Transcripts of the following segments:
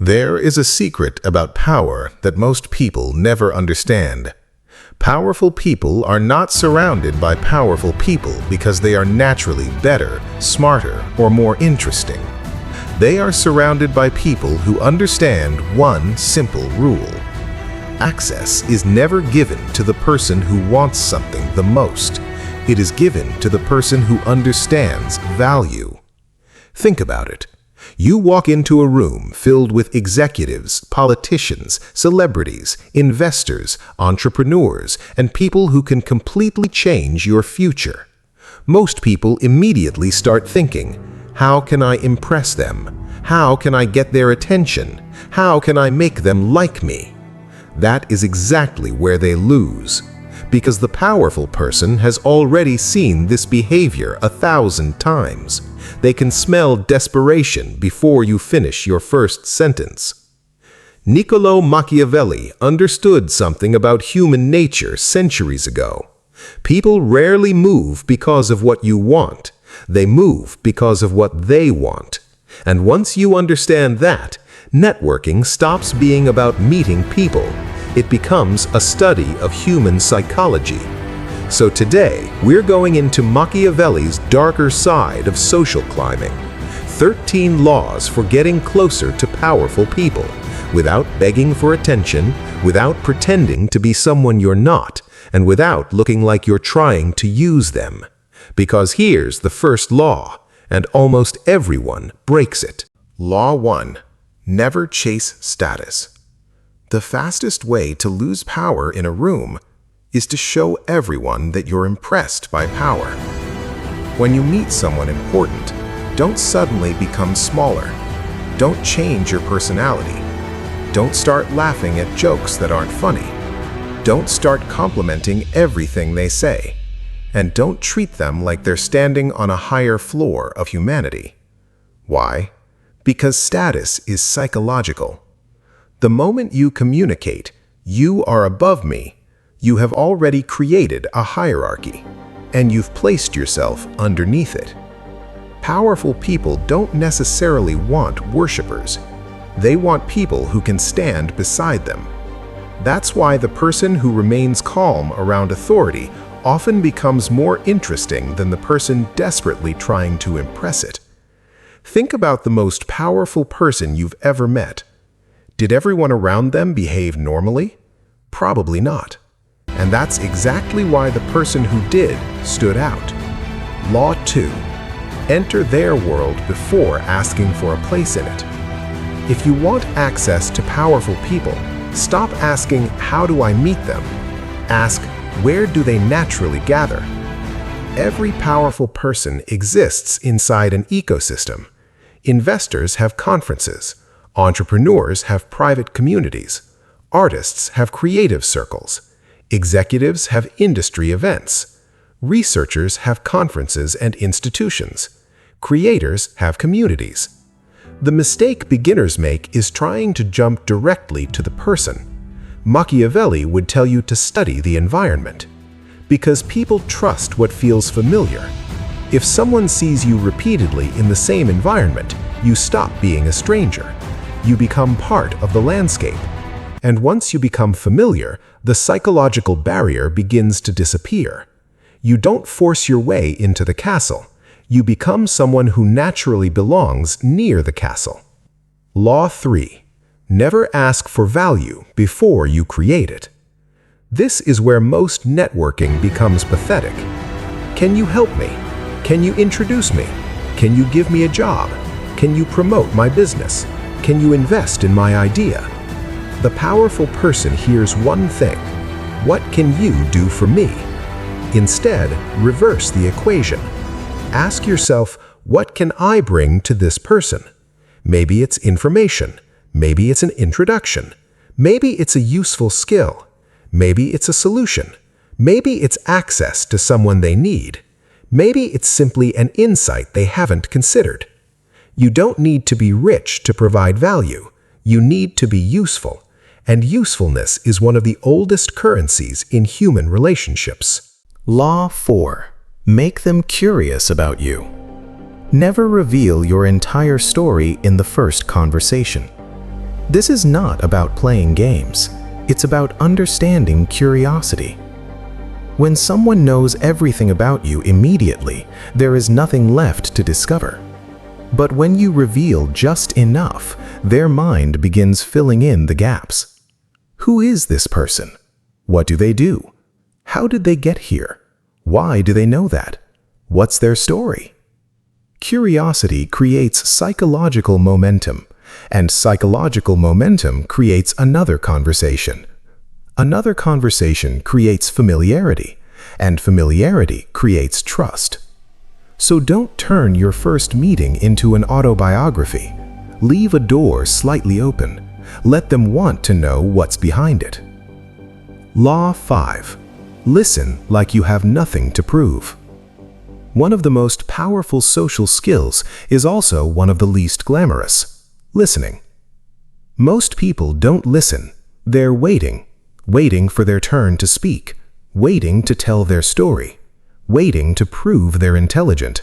There is a secret about power that most people never understand. Powerful people are not surrounded by powerful people because they are naturally better, smarter, or more interesting. They are surrounded by people who understand one simple rule. Access is never given to the person who wants something the most. It is given to the person who understands value. Think about it. You walk into a room filled with executives, politicians, celebrities, investors, entrepreneurs, and people who can completely change your future. Most people immediately start thinking, how can I impress them? How can I get their attention? How can I make them like me? That is exactly where they lose, because the powerful person has already seen this behavior 1,000 times. They can smell desperation before you finish your first sentence. Niccolo Machiavelli understood something about human nature centuries ago. People rarely move because of what you want. They move because of what they want. And once you understand that, networking stops being about meeting people. It becomes a study of human psychology. So today, we're going into Machiavelli's darker side of social climbing. 13 laws for getting closer to powerful people, without begging for attention, without pretending to be someone you're not, and without looking like you're trying to use them. Because here's the first law, and almost everyone breaks it. Law 1. Never chase status. The fastest way to lose power in a room is to show everyone that you're impressed by power. When you meet someone important, don't suddenly become smaller. Don't change your personality. Don't start laughing at jokes that aren't funny. Don't start complimenting everything they say. And don't treat them like they're standing on a higher floor of humanity. Why? Because status is psychological. The moment you communicate, "You are above me," you have already created a hierarchy, and you've placed yourself underneath it. Powerful people don't necessarily want worshipers. They want people who can stand beside them. That's why the person who remains calm around authority often becomes more interesting than the person desperately trying to impress it. Think about the most powerful person you've ever met. Did everyone around them behave normally? Probably not. And that's exactly why the person who did stood out. Law 2. Enter their world before asking for a place in it. If you want access to powerful people, stop asking, "How do I meet them?" Ask, "Where do they naturally gather?" Every powerful person exists inside an ecosystem. Investors have conferences. Entrepreneurs have private communities. Artists have creative circles. Executives have industry events. Researchers have conferences and institutions. Creators have communities. The mistake beginners make is trying to jump directly to the person. Machiavelli would tell you to study the environment. Because people trust what feels familiar. If someone sees you repeatedly in the same environment, you stop being a stranger. You become part of the landscape. And once you become familiar, the psychological barrier begins to disappear. You don't force your way into the castle. You become someone who naturally belongs near the castle. Law 3. Never ask for value before you create it. This is where most networking becomes pathetic. Can you help me? Can you introduce me? Can you give me a job? Can you promote my business? Can you invest in my idea? The powerful person hears one thing: what can you do for me? Instead, reverse the equation. Ask yourself, what can I bring to this person? Maybe it's information. Maybe it's an introduction. Maybe it's a useful skill. Maybe it's a solution. Maybe it's access to someone they need. Maybe it's simply an insight they haven't considered. You don't need to be rich to provide value. You need to be useful. And usefulness is one of the oldest currencies in human relationships. Law 4. Make them curious about you. Never reveal your entire story in the first conversation. This is not about playing games. It's about understanding curiosity. When someone knows everything about you immediately, there is nothing left to discover. But when you reveal just enough, their mind begins filling in the gaps. Who is this person? What do they do? How did they get here? Why do they know that? What's their story? Curiosity creates psychological momentum, and psychological momentum creates another conversation. Another conversation creates familiarity, and familiarity creates trust. So don't turn your first meeting into an autobiography. Leave a door slightly open. Let them want to know what's behind it. Law 5. Listen like you have nothing to prove. One of the most powerful social skills is also one of the least glamorous: listening. Most people don't listen. They're waiting for their turn to speak, waiting to tell their story, waiting to prove they're intelligent,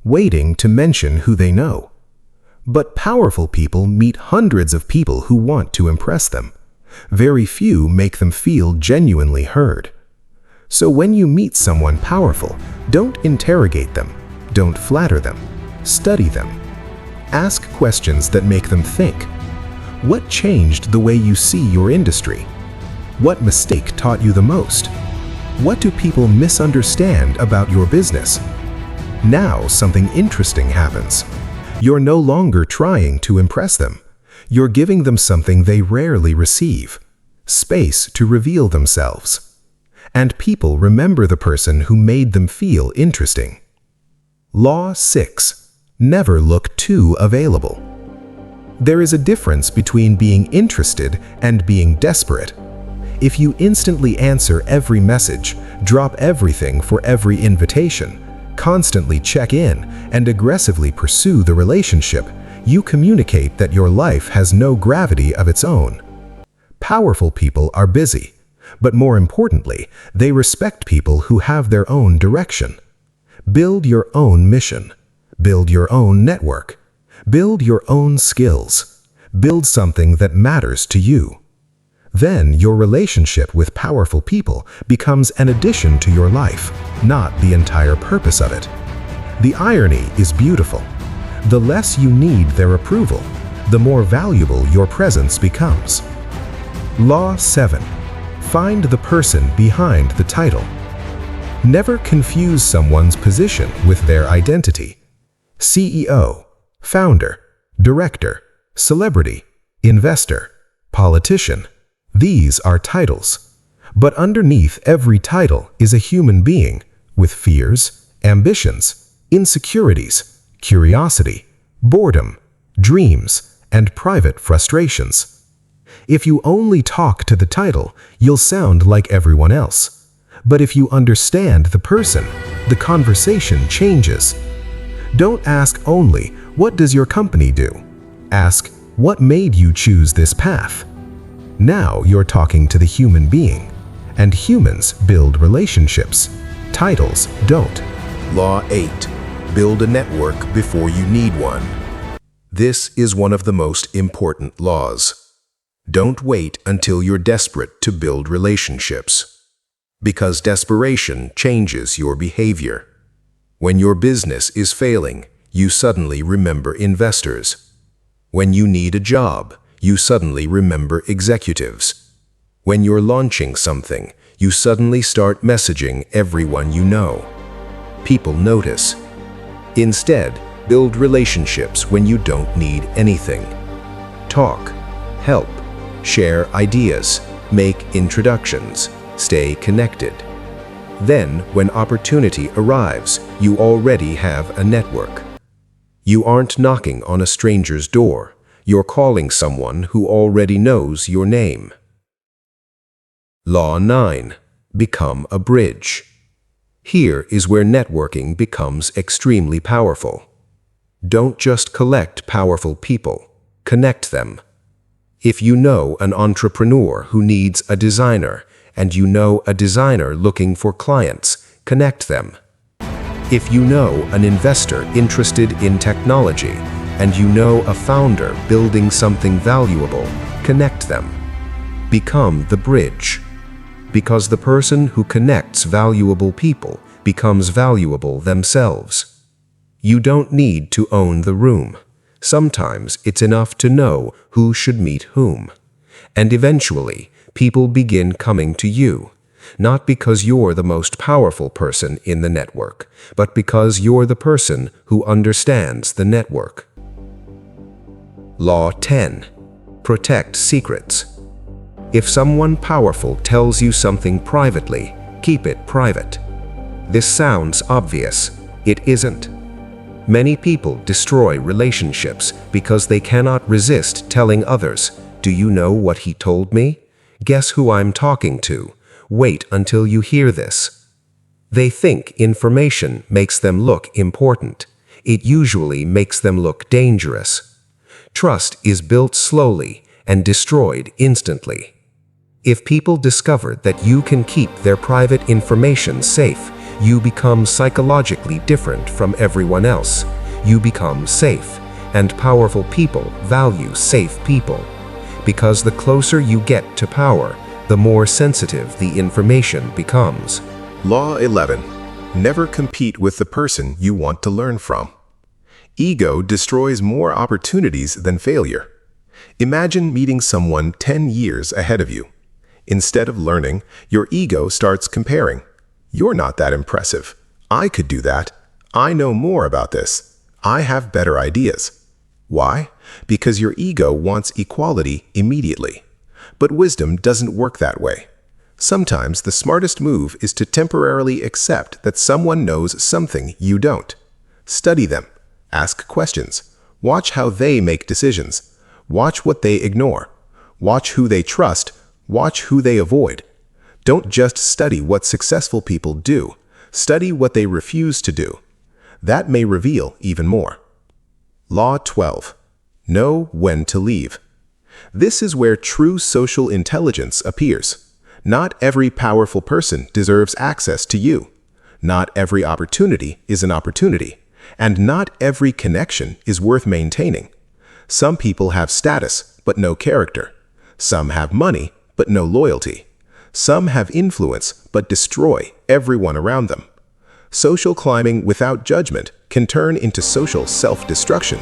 waiting to mention who they know. But powerful people meet hundreds of people who want to impress them. Very few make them feel genuinely heard. So when you meet someone powerful, don't interrogate them, don't flatter them, study them. Ask questions that make them think. What changed the way you see your industry? What mistake taught you the most? What do people misunderstand about your business? Now something interesting happens. You're no longer trying to impress them. You're giving them something they rarely receive: space to reveal themselves. And people remember the person who made them feel interesting. Law 6. Never look too available. There is a difference between being interested and being desperate. If you instantly answer every message, drop everything for every invitation, constantly check in, and aggressively pursue the relationship, you communicate that your life has no gravity of its own. Powerful people are busy, but more importantly, they respect people who have their own direction. Build your own mission. Build your own network. Build your own skills. Build something that matters to you. Then your relationship with powerful people becomes an addition to your life, not the entire purpose of it. The irony is beautiful. The less you need their approval, the more valuable your presence becomes. Law 7. Find the person behind the title. Never confuse someone's position with their identity. CEO, founder, director, celebrity, investor, politician. These are titles. But underneath every title is a human being with fears, ambitions, insecurities, curiosity, boredom, dreams, and private frustrations. If you only talk to the title, you'll sound like everyone else. But if you understand the person, the conversation changes. Don't ask only, "What does your company do?" Ask, "What made you choose this path?" Now you're talking to the human being. And humans build relationships. Titles don't. Law 8. Build a network before you need one. This is one of the most important laws. Don't wait until you're desperate to build relationships. Because desperation changes your behavior. When your business is failing, you suddenly remember investors. When you need a job, you suddenly remember executives. When you're launching something, you suddenly start messaging everyone you know. People notice. Instead, build relationships when you don't need anything. Talk, help, share ideas, make introductions, stay connected. Then, when opportunity arrives, you already have a network. You aren't knocking on a stranger's door. You're calling someone who already knows your name. Law 9. Become a bridge. Here is where networking becomes extremely powerful. Don't just collect powerful people, connect them. If you know an entrepreneur who needs a designer, and you know a designer looking for clients, connect them. If you know an investor interested in technology, and you know a founder building something valuable, Connect them. Become the bridge. Because the person who connects valuable people becomes valuable themselves. You don't need to own the room. Sometimes it's enough to know who should meet whom. And eventually, people begin coming to you, not because you're the most powerful person in the network, but because you're the person who understands the network. Law 10. Protect secrets. If someone powerful tells you something privately, keep it private. This sounds obvious. It isn't. Many people destroy relationships because they cannot resist telling others, "Do you know what he told me? Guess who I'm talking to? Wait until you hear this." They think information makes them look important. It usually makes them look dangerous. Trust is built slowly and destroyed instantly. If people discover that you can keep their private information safe, you become psychologically different from everyone else. You become safe, and powerful people value safe people. Because the closer you get to power, the more sensitive the information becomes. Law 11. Never compete with the person you want to learn from. Ego destroys more opportunities than failure. Imagine meeting someone 10 years ahead of you. Instead of learning, your ego starts comparing. "You're not that impressive. I could do that. I know more about this. I have better ideas." Why? Because your ego wants equality immediately. But wisdom doesn't work that way. Sometimes the smartest move is to temporarily accept that someone knows something you don't. Study them. Ask questions. Watch how they make decisions. Watch what they ignore. Watch who they trust. Watch who they avoid. Don't just study what successful people do. Study what they refuse to do. That may reveal even more. Law 12. Know when to leave. This is where true social intelligence appears. Not every powerful person deserves access to you. Not every opportunity is an opportunity. And not every connection is worth maintaining. Some people have status, but no character. Some have money, but no loyalty. Some have influence, but destroy everyone around them. Social climbing without judgment can turn into social self-destruction.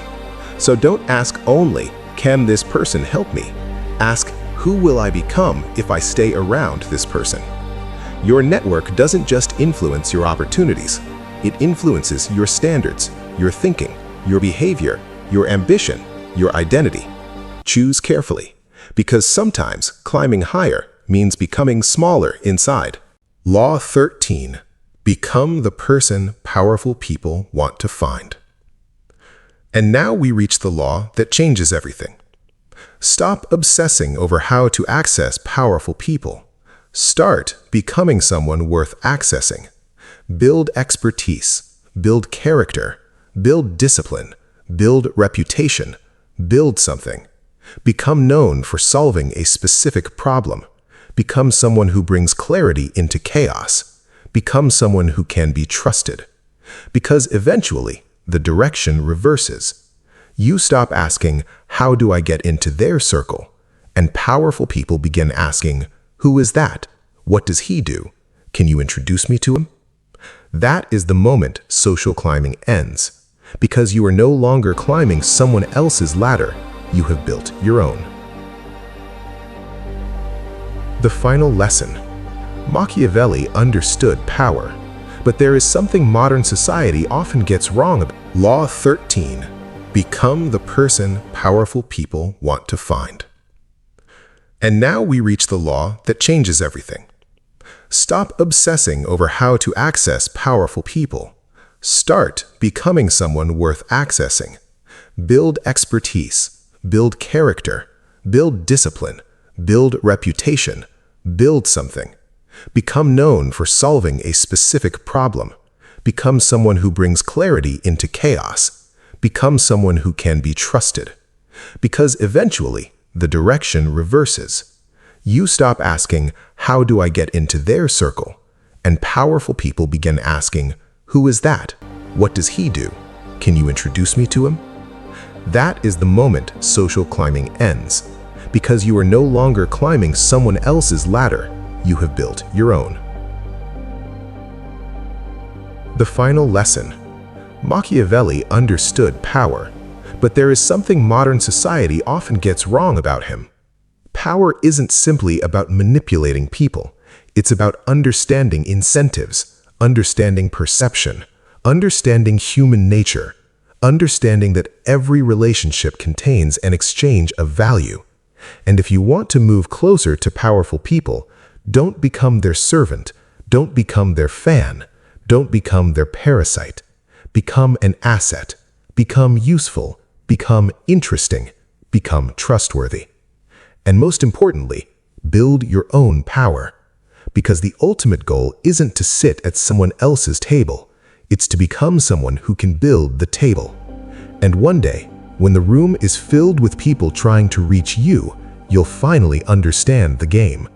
So don't ask only, "Can this person help me?" Ask, "Who will I become if I stay around this person?" Your network doesn't just influence your opportunities. It influences your standards, your thinking, your behavior, your ambition, your identity. Choose carefully, because sometimes climbing higher means becoming smaller inside. Law 13. Become the person powerful people want to find. And now we reach the law that changes everything. Stop obsessing over how to access powerful people. Start becoming someone worth accessing. Build expertise, build character, build discipline, build reputation, build something. Become known for solving a specific problem. Become someone who brings clarity into chaos. Become someone who can be trusted. Because eventually, the direction reverses. You stop asking, "How do I get into their circle?" And powerful people begin asking, "Who is that? What does he do? Can you introduce me to him?" That is the moment social climbing ends. Because you are no longer climbing someone else's ladder, you have built your own. The final lesson. Machiavelli understood power, but there is something modern society often gets wrong about. Law 13. Become the person powerful people want to find. And now we reach the law that changes everything. Stop obsessing over how to access powerful people. Start becoming someone worth accessing. Build expertise, build character, build discipline, build reputation, build something. Become known for solving a specific problem. Become someone who brings clarity into chaos. Become someone who can be trusted. Because eventually, the direction reverses. You stop asking, "How do I get into their circle?" And powerful people begin asking, "Who is that? What does he do? Can you introduce me to him?" That is the moment social climbing ends. because you are no longer climbing someone else's ladder. You have built your own. The final lesson. Machiavelli understood power, but there is something modern society often gets wrong about him. Power isn't simply about manipulating people. It's about understanding incentives, understanding perception, understanding human nature, understanding that every relationship contains an exchange of value. And if you want to move closer to powerful people, don't become their servant, don't become their fan, don't become their parasite. Become an asset, become useful, become interesting, become trustworthy. And most importantly, build your own power. Because the ultimate goal isn't to sit at someone else's table, it's to become someone who can build the table. And one day, when the room is filled with people trying to reach you, you'll finally understand the game.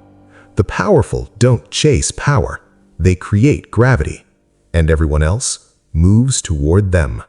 The powerful don't chase power, they create gravity, and everyone else moves toward them.